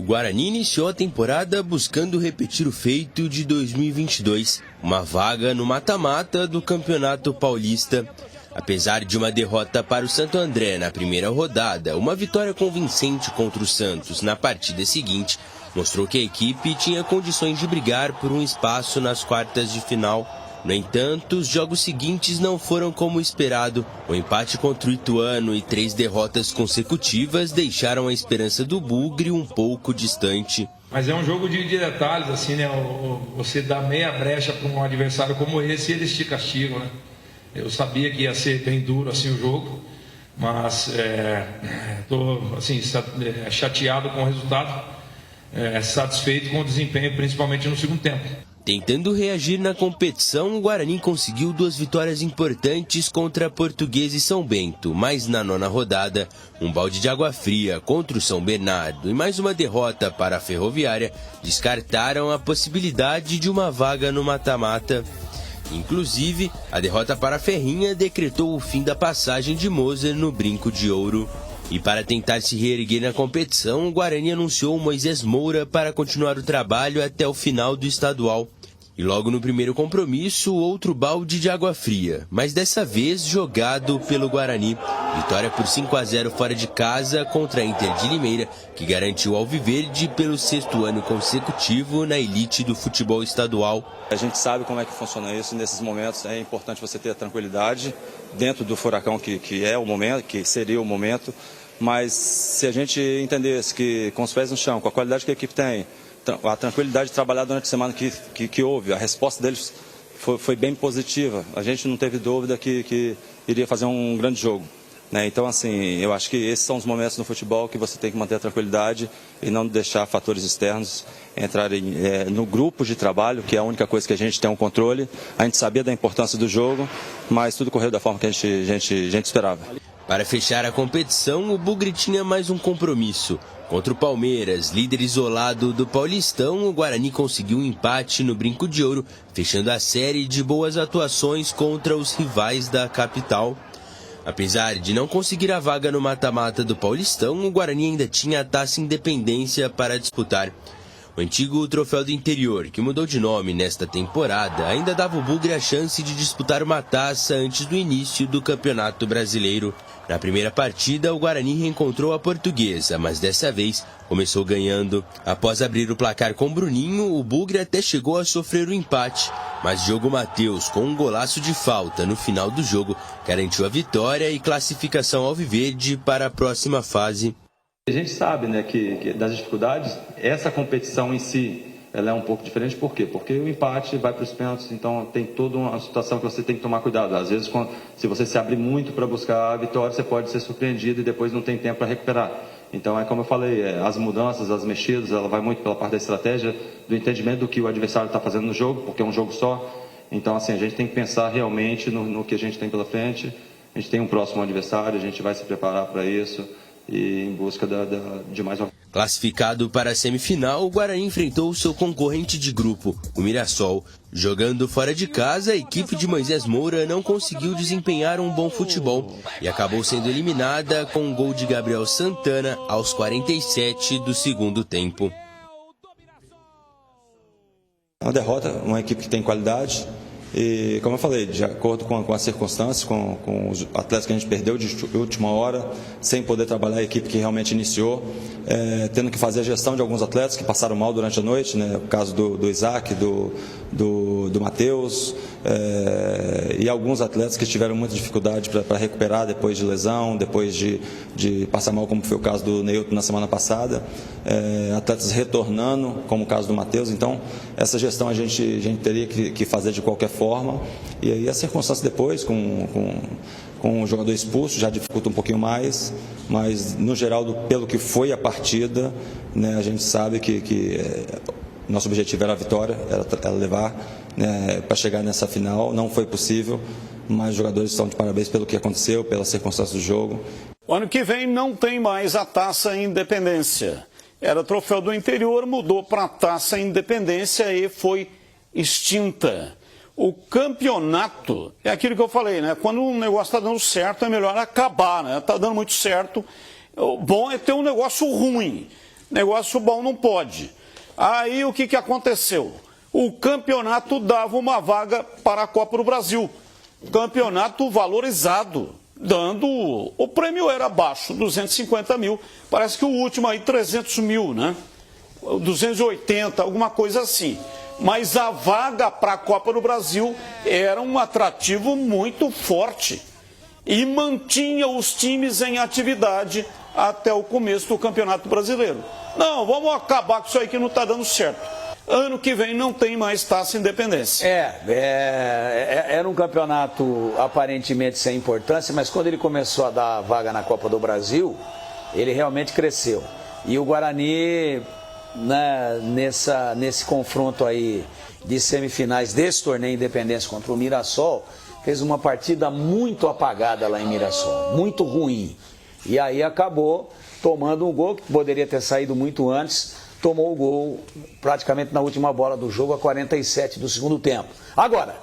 Guarani iniciou a temporada buscando repetir o feito de 2022, uma vaga no mata-mata do Campeonato Paulista. Apesar de uma derrota para o Santo André na primeira rodada, uma vitória convincente contra o Santos na partida seguinte mostrou que a equipe tinha condições de brigar por um espaço nas quartas de final. No entanto, os jogos seguintes não foram como esperado. O empate contra o Ituano e 3 derrotas consecutivas deixaram a esperança do Bugre um pouco distante. Mas é um jogo de detalhes, assim, né? Você dá meia brecha para um adversário como esse e eles te castigam, né? Eu sabia que ia ser bem duro assim o jogo, mas estou assim, chateado com o resultado, satisfeito com o desempenho, principalmente no segundo tempo. Tentando reagir na competição, o Guarani conseguiu 2 vitórias importantes contra a Portuguesa e São Bento, mas na 9ª rodada, um balde de água fria contra o São Bernardo e mais uma derrota para a Ferroviária descartaram a possibilidade de uma vaga no mata-mata. Inclusive, a derrota para a Ferrinha decretou o fim da passagem de Moser no Brinco de Ouro. E para tentar se reerguer na competição, o Guarani anunciou o Moisés Moura para continuar o trabalho até o final do estadual. E logo no primeiro compromisso, outro balde de água fria, mas dessa vez jogado pelo Guarani. Vitória por 5-0 fora de casa contra a Inter de Limeira, que garantiu ao Alviverde pelo 6º ano consecutivo na elite do futebol estadual. A gente sabe como é que funciona isso, nesses momentos é importante você ter a tranquilidade dentro do furacão que é o momento, que seria o momento, mas se a gente entendesse que com os pés no chão, com a qualidade que a equipe tem, a tranquilidade de trabalhar durante a semana que houve, a resposta deles foi bem positiva. A gente não teve dúvida que iria fazer um grande jogo, né? Então, assim, eu acho que esses são os momentos no futebol que você tem que manter a tranquilidade e não deixar fatores externos entrarem no grupo de trabalho, que é a única coisa que a gente tem um controle. A gente sabia da importância do jogo, mas tudo correu da forma que a gente esperava. Para fechar a competição, o Bugre tinha mais um compromisso. Contra o Palmeiras, líder isolado do Paulistão, o Guarani conseguiu um empate no Brinco de Ouro, fechando a série de boas atuações contra os rivais da capital. Apesar de não conseguir a vaga no mata-mata do Paulistão, o Guarani ainda tinha a Taça Independência para disputar. O antigo Troféu do Interior, que mudou de nome nesta temporada, ainda dava ao Bugre a chance de disputar uma taça antes do início do Campeonato Brasileiro. Na primeira partida, o Guarani reencontrou a Portuguesa, mas dessa vez começou ganhando. Após abrir o placar com Bruninho, o Bugre até chegou a sofrer o empate, mas Diogo Matheus, com um golaço de falta no final do jogo, garantiu a vitória e classificação alviverde para a próxima fase. A gente sabe, né, que das dificuldades, essa competição em si, ela é um pouco diferente. Por quê? Porque o empate vai para os pênaltis, então tem toda uma situação que você tem que tomar cuidado. Às vezes, se você se abrir muito para buscar a vitória, você pode ser surpreendido e depois não tem tempo para recuperar. Então, é como eu falei, as mudanças, as mexidas, ela vai muito pela parte da estratégia, do entendimento do que o adversário está fazendo no jogo, porque é um jogo só. Então, assim, a gente tem que pensar realmente no que a gente tem pela frente. A gente tem um próximo adversário, a gente vai se preparar para isso e em busca de mais uma. Classificado para a semifinal, o Guarani enfrentou seu concorrente de grupo, o Mirassol. Jogando fora de casa, a equipe de Moisés Moura não conseguiu desempenhar um bom futebol e acabou sendo eliminada com um gol de Gabriel Santana aos 47 do segundo tempo. Uma derrota, uma equipe que tem qualidade. E, como eu falei, de acordo com as circunstâncias, com os atletas que a gente perdeu de última hora, sem poder trabalhar a equipe que realmente iniciou, tendo que fazer a gestão de alguns atletas que passaram mal durante a noite, né? O caso do Isaac, do Matheus, e alguns atletas que tiveram muita dificuldade para recuperar depois de lesão, depois de passar mal, como foi o caso do Neilton na semana passada, atletas retornando, como o caso do Matheus. Então, essa gestão a gente teria que fazer de qualquer forma, e aí a circunstância depois, com o jogador expulso, já dificulta um pouquinho mais, mas no geral, pelo que foi a partida, né, a gente sabe que nosso objetivo era a vitória, era levar, né, para chegar nessa final. Não foi possível, mas os jogadores estão de parabéns pelo que aconteceu, pelas circunstâncias do jogo. O ano que vem não tem mais a Taça Independência. Era Troféu do Interior, mudou para a Taça Independência e foi extinta. O campeonato é aquilo que eu falei, né? Quando um negócio está dando certo, é melhor acabar, né? Está dando muito certo. O bom é ter um negócio ruim. Negócio bom não pode. Aí o que aconteceu? O campeonato dava uma vaga para a Copa do Brasil. Campeonato valorizado, dando... O prêmio era baixo, 250 mil. Parece que o último aí, 300 mil, né? 280, alguma coisa assim. Mas a vaga para a Copa do Brasil era um atrativo muito forte. E mantinha os times em atividade até o começo do Campeonato Brasileiro. Não, vamos acabar com isso aí que não está dando certo. Ano que vem não tem mais Taça Independência. Era um campeonato aparentemente sem importância, mas quando ele começou a dar vaga na Copa do Brasil, ele realmente cresceu. E o Guarani, né, nesse confronto aí de semifinais desse torneio Independência contra o Mirassol, fez uma partida muito apagada lá em Mirassol, muito ruim. E aí acabou tomando um gol que poderia ter saído muito antes, tomou o gol praticamente na última bola do jogo, a 47 do segundo tempo. Agora,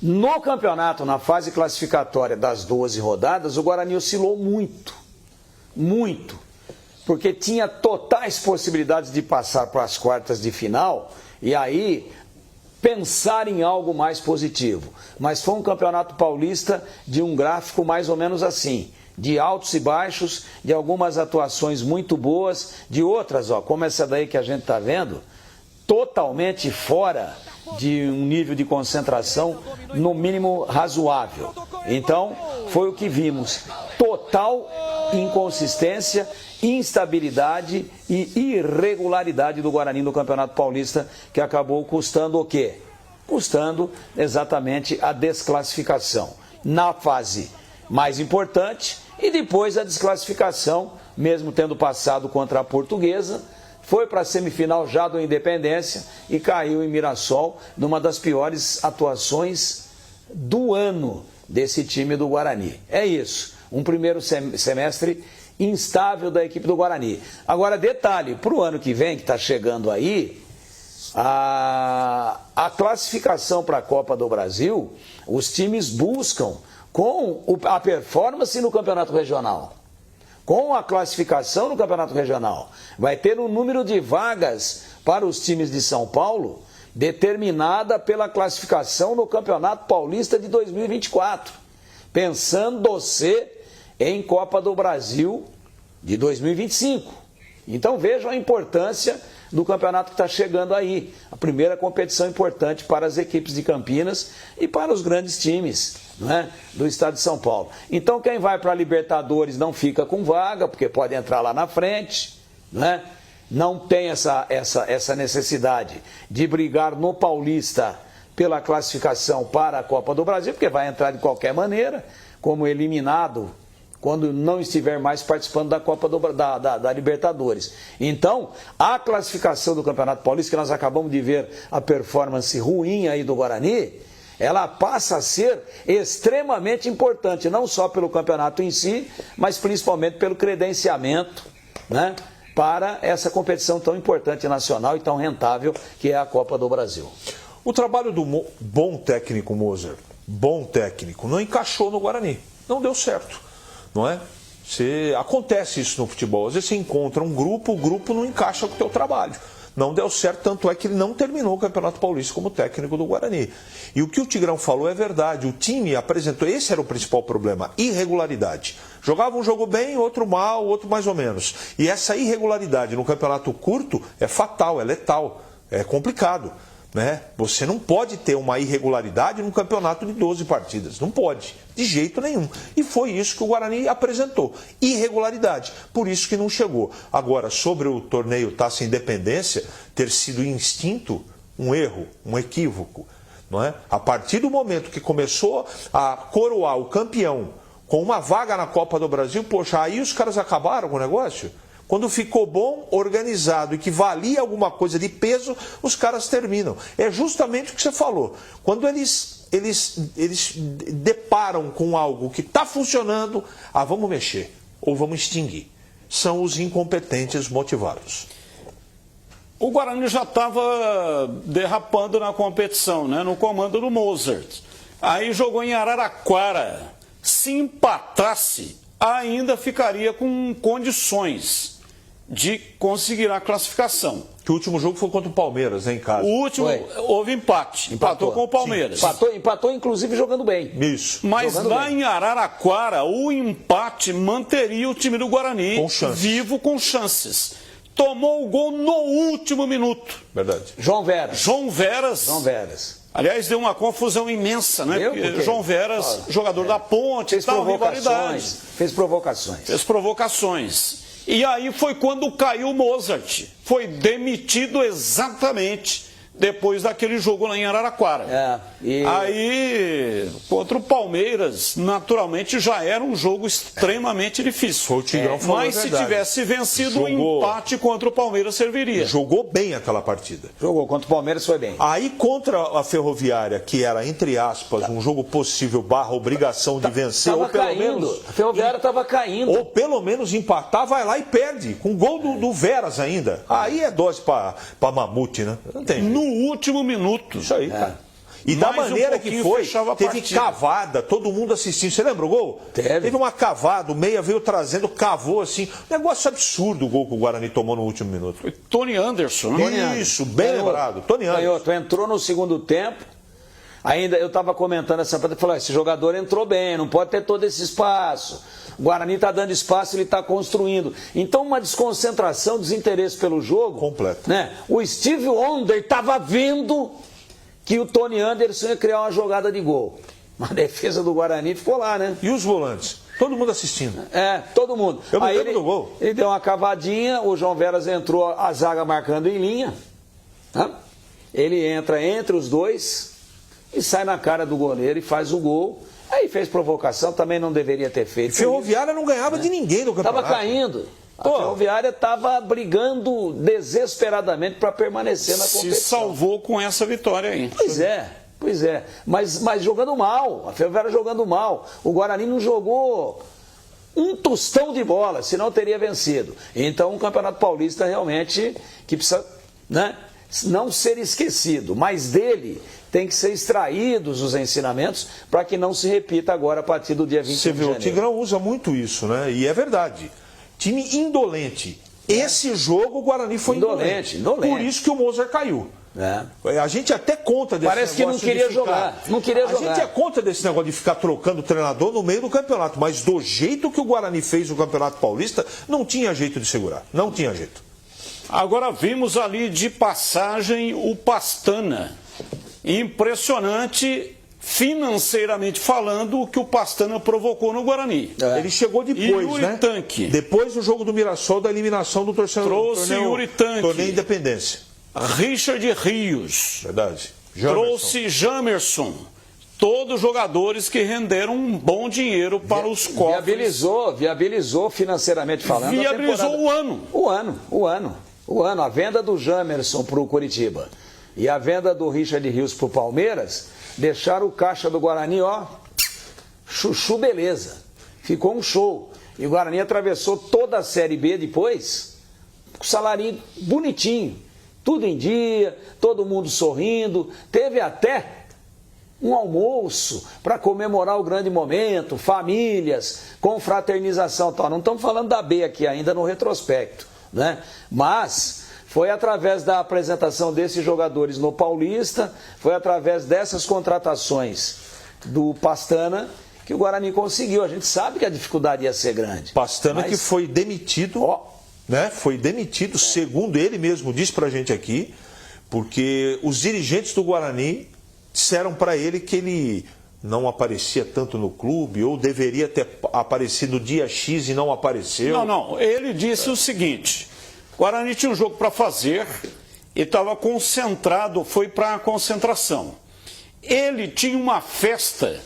no campeonato, na fase classificatória das 12 rodadas, o Guarani oscilou muito, porque tinha totais possibilidades de passar para as quartas de final e aí pensar em algo mais positivo. Mas foi um campeonato paulista de um gráfico mais ou menos assim, de altos e baixos, de algumas atuações muito boas, de outras, como essa daí que a gente está vendo, totalmente fora de um nível de concentração, no mínimo razoável. Então, foi o que vimos. Total inconsistência, instabilidade e irregularidade do Guarani no Campeonato Paulista, que acabou custando o quê? Custando exatamente a desclassificação na fase mais importante e depois a desclassificação, mesmo tendo passado contra a Portuguesa, foi para a semifinal já do Independência e caiu em Mirassol, numa das piores atuações do ano desse time do Guarani. É isso, um primeiro semestre instável da equipe do Guarani. Agora, detalhe, para o ano que vem, que está chegando aí, a classificação para a Copa do Brasil, os times buscam com a performance no Campeonato Regional, com a classificação no Campeonato Regional. Vai ter um número de vagas para os times de São Paulo determinada pela classificação no Campeonato Paulista de 2024, pensando-se em Copa do Brasil de 2025. Então vejam a importância do campeonato que está chegando aí. A primeira competição importante para as equipes de Campinas e para os grandes times, né, do estado de São Paulo. Então quem vai para a Libertadores não fica com vaga, porque pode entrar lá na frente, né? Não tem essa necessidade de brigar no Paulista pela classificação para a Copa do Brasil, porque vai entrar de qualquer maneira, como eliminado, quando não estiver mais participando da Copa da Libertadores. Então, a classificação do Campeonato Paulista, que nós acabamos de ver a performance ruim aí do Guarani, ela passa a ser extremamente importante, não só pelo campeonato em si, mas principalmente pelo credenciamento, né, para essa competição tão importante nacional e tão rentável que é a Copa do Brasil. O trabalho do bom técnico Moser, bom técnico, não encaixou no Guarani, não deu certo. Não é? Acontece isso no futebol. Às vezes você encontra um grupo, o grupo não encaixa com o teu trabalho. Não deu certo, tanto é que ele não terminou o Campeonato Paulista como técnico do Guarani. E o que o Tigrão falou é verdade. O time apresentou, esse era o principal problema, irregularidade. Jogava um jogo bem, outro mal, outro mais ou menos. E essa irregularidade no campeonato curto é fatal, é letal, é complicado. Né? Você não pode ter uma irregularidade num campeonato de 12 partidas, não pode, de jeito nenhum. E foi isso que o Guarani apresentou, irregularidade, por isso que não chegou. Agora, sobre o torneio Taça Independência ter sido instinto, um erro, um equívoco. Não é? A partir do momento que começou a coroar o campeão com uma vaga na Copa do Brasil, poxa, aí os caras acabaram com o negócio. Quando ficou bom, organizado e que valia alguma coisa de peso, os caras terminam. É justamente o que você falou. Quando eles deparam com algo que está funcionando, vamos mexer ou vamos extinguir. São os incompetentes motivados. O Guarani já estava derrapando na competição, né, no comando do Mozart. Aí jogou em Araraquara. Se empatasse, ainda ficaria com condições de conseguir a classificação. Que o último jogo foi contra o Palmeiras, né, em casa. O último, houve empate. Empatou com o Palmeiras. Empatou, inclusive, jogando bem. Isso. Mas Jogando lá bem. em Araraquara, o empate manteria o time do Guarani Com chances. vivo com chances. Tomou o gol no último minuto. Verdade. João Veras. João Veras. Aliás, deu uma confusão imensa, né? Por quê? João Veras, jogador da Ponte, Fez tal, provocações. rivalidade. Fez provocações. Fez provocações. E aí foi quando caiu o Mozart. Foi demitido exatamente depois daquele jogo lá em Araraquara. Aí, contra o Palmeiras, naturalmente já era um jogo extremamente difícil. Foi o Tigrão falou Mas a se verdade. tivesse vencido, o empate contra o Palmeiras serviria. Jogou bem aquela partida. Jogou contra o Palmeiras, foi bem. Aí contra a Ferroviária, que era, entre aspas, um jogo possível / obrigação de vencer, Tava ou pelo caindo. menos... A Ferroviária estava caindo. Ou pelo menos empatar, vai lá e perde. Com gol do Veras ainda. Aí é dose pra mamute, né? Não tem jeito. No último minuto. Isso aí, cara. E da Mais um maneira que pouquinho foi, fechava a teve partida. cavada, todo mundo assistindo. Você lembra o gol? Teve uma cavada, o meia veio trazendo, cavou assim. Negócio absurdo o gol que o Guarani tomou no último minuto. Foi Tony Anderson, né? Isso, bem lembrado. Tony Anderson. Canhoto, entrou no segundo tempo. Ainda eu estava comentando essa partida, falei, esse jogador entrou bem, não pode ter todo esse espaço. O Guarani está dando espaço, ele está construindo. Então, uma desconcentração, desinteresse pelo jogo. Completo. Né? O Steve Wonder estava vendo que o Tony Anderson ia criar uma jogada de gol. A defesa do Guarani ficou lá, né? E os volantes? Todo mundo assistindo. Todo mundo. Eu me Aí lembro do gol. Ele deu uma cavadinha, o João Veras entrou, a zaga marcando em linha. Tá? Ele entra entre os dois e sai na cara do goleiro e faz o gol. Aí fez provocação, também não deveria ter feito. Ferroviária não ganhava de ninguém no campeonato. Estava caindo. A Ferroviária estava brigando desesperadamente para permanecer na competição. Se salvou com essa vitória aí. Pois é. Mas jogando mal. A Ferroviária jogando mal. O Guarani não jogou um tostão de bola, senão teria vencido. Então o Campeonato Paulista realmente que precisa, né, não ser esquecido, mas dele tem que ser extraídos os ensinamentos para que não se repita agora a partir do dia 21 Você de vê, janeiro. o Tigrão usa muito isso, né? E é verdade. Time indolente. Esse jogo o Guarani foi indolente. Por isso que o Mozart caiu. A gente até conta desse Parece que não queria jogar. Não queria jogar. A gente é contra desse negócio de ficar trocando treinador no meio do campeonato, mas do jeito que o Guarani fez o Campeonato Paulista, não tinha jeito de segurar. Não tinha jeito. Agora vimos ali de passagem o Pastana. Impressionante, financeiramente falando, o que o Pastana provocou no Guarani. Ele chegou depois, e Yuri né? Tanque. Depois do jogo do Mirassol, da eliminação do Trouxe Yuri Tanque. Torneio Independência. Richard Rios. Verdade. Trouxe Jamerson. Todos jogadores que renderam um bom dinheiro para os cofres. Viabilizou financeiramente falando. Viabilizou o ano. O ano. A venda do Jamerson para o Curitiba e a venda do Richard Rios para o Palmeiras deixaram o caixa do Guarani, ó, chuchu beleza. Ficou um show. E o Guarani atravessou toda a Série B depois com salário bonitinho. Tudo em dia, todo mundo sorrindo. Teve até um almoço para comemorar o grande momento, famílias, confraternização e tal. Não estamos falando da B aqui ainda no retrospecto, né? Mas foi através da apresentação desses jogadores no Paulista, foi através dessas contratações do Pastana que o Guarani conseguiu. A gente sabe que a dificuldade ia ser grande. Pastana que foi demitido, né? Foi demitido, segundo ele mesmo disse pra gente aqui, porque os dirigentes do Guarani disseram para ele que ele não aparecia tanto no clube, ou deveria ter aparecido no dia X e não apareceu. Não, ele disse o seguinte: o Guarani tinha um jogo para fazer e estava concentrado, foi para a concentração. Ele tinha uma festa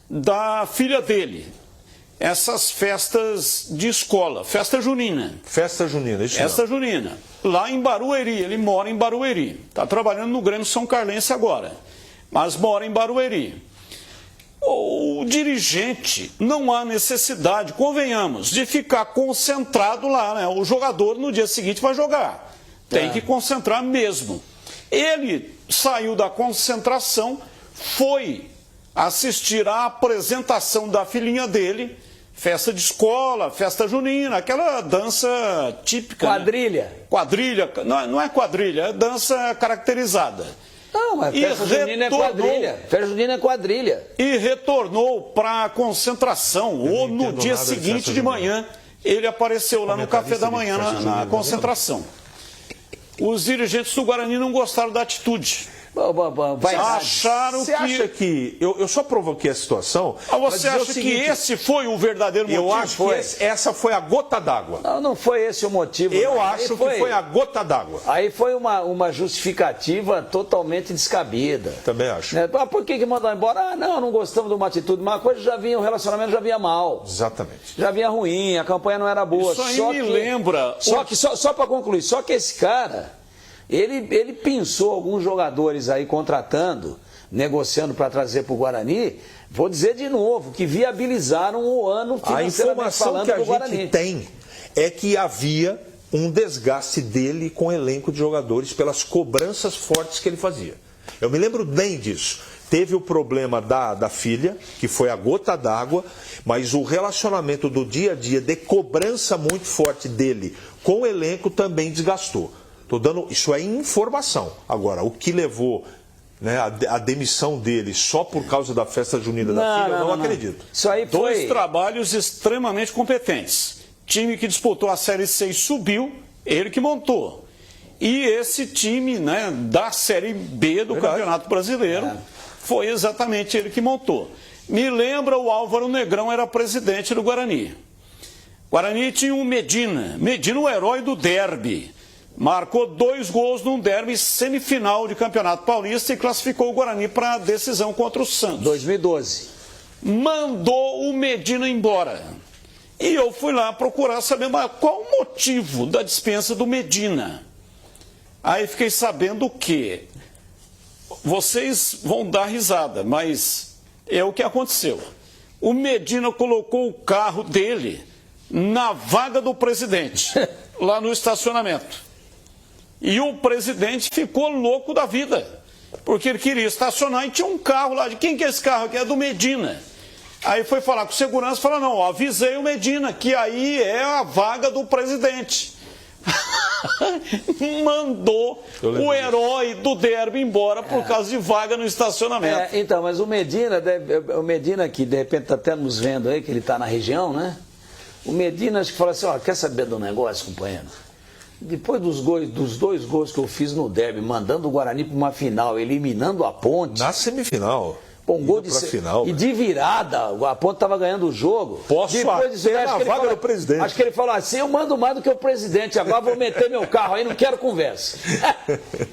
da filha dele, essas festas de escola, festa junina. Festa junina, isso Festa junina, lá em Barueri, ele mora em Barueri, está trabalhando no Grêmio São Carlense agora, mas mora em Barueri. O dirigente, não há necessidade, convenhamos, de ficar concentrado lá, né? O jogador no dia seguinte vai jogar. Tem que concentrar mesmo. Ele saiu da concentração, foi assistir à apresentação da filhinha dele, Festa de escola, festa junina, aquela dança típica. Quadrilha. Né? Quadrilha, não é quadrilha, é dança caracterizada. Não, mas festa junina é quadrilha. Festa junina é quadrilha. E retornou para a concentração, ou no dia seguinte de manhã, ele apareceu lá no café da manhã na concentração. Os dirigentes do Guarani não gostaram da atitude. Acharam Você acha que... Eu só provoquei a situação... Você acha que esse foi o verdadeiro motivo? Eu acho que essa foi a gota d'água. Não foi esse o motivo. Eu acho que foi a gota d'água. Aí foi uma justificativa totalmente descabida. Também acho. Por que mandou embora? Não gostamos de uma atitude. Uma coisa o relacionamento já vinha mal. Exatamente. Já vinha ruim, a campanha não era boa. Isso aí lembra... Só para concluir, só que esse cara... Ele pensou alguns jogadores aí contratando, negociando para trazer para o Guarani, vou dizer de novo, que viabilizaram o ano financeiramente falando do Guarani. A informação que a gente tem é que havia um desgaste dele com o elenco de jogadores pelas cobranças fortes que ele fazia. Eu me lembro bem disso. Teve o problema da filha, que foi a gota d'água, mas o relacionamento do dia a dia de cobrança muito forte dele com o elenco também desgastou. Isso é informação. Agora, o que levou, né, a demissão dele só por causa da festa junina da filha, eu não acredito. Isso aí foi... Dois trabalhos extremamente competentes. Time que disputou a Série C e subiu, ele que montou. E esse time, né, da Série B do Campeonato Brasileiro, foi exatamente ele que montou. Me lembra, o Álvaro Negrão era presidente do Guarani. Guarani tinha um Medina, o herói do derby. Marcou 2 gols num derby semifinal de Campeonato Paulista e classificou o Guarani para a decisão contra o Santos. 2012. Mandou o Medina embora. E eu fui lá procurar saber qual o motivo da dispensa do Medina. Aí fiquei sabendo que vocês vão dar risada, mas é o que aconteceu. O Medina colocou o carro dele na vaga do presidente, lá no estacionamento. E o presidente ficou louco da vida, porque ele queria estacionar e tinha um carro lá. De quem que é esse carro aqui? É do Medina. Aí foi falar com segurança e falou, não, avisei o Medina, que aí é a vaga do presidente. Mandou o herói do derby embora por causa de vaga no estacionamento. Então, mas o Medina que de repente está até nos vendo aí, que ele está na região, né? O Medina acho que fala assim, quer saber do negócio, companheiro? Depois dos 2 gols que eu fiz no derby, mandando o Guarani para uma final, eliminando a Ponte. Na semifinal. Um gol final, e de virada, a Ponte estava ganhando o jogo. Na vaga do presidente. Acho que ele falou assim, eu mando mais do que o presidente, agora vou meter meu carro aí, não quero conversa.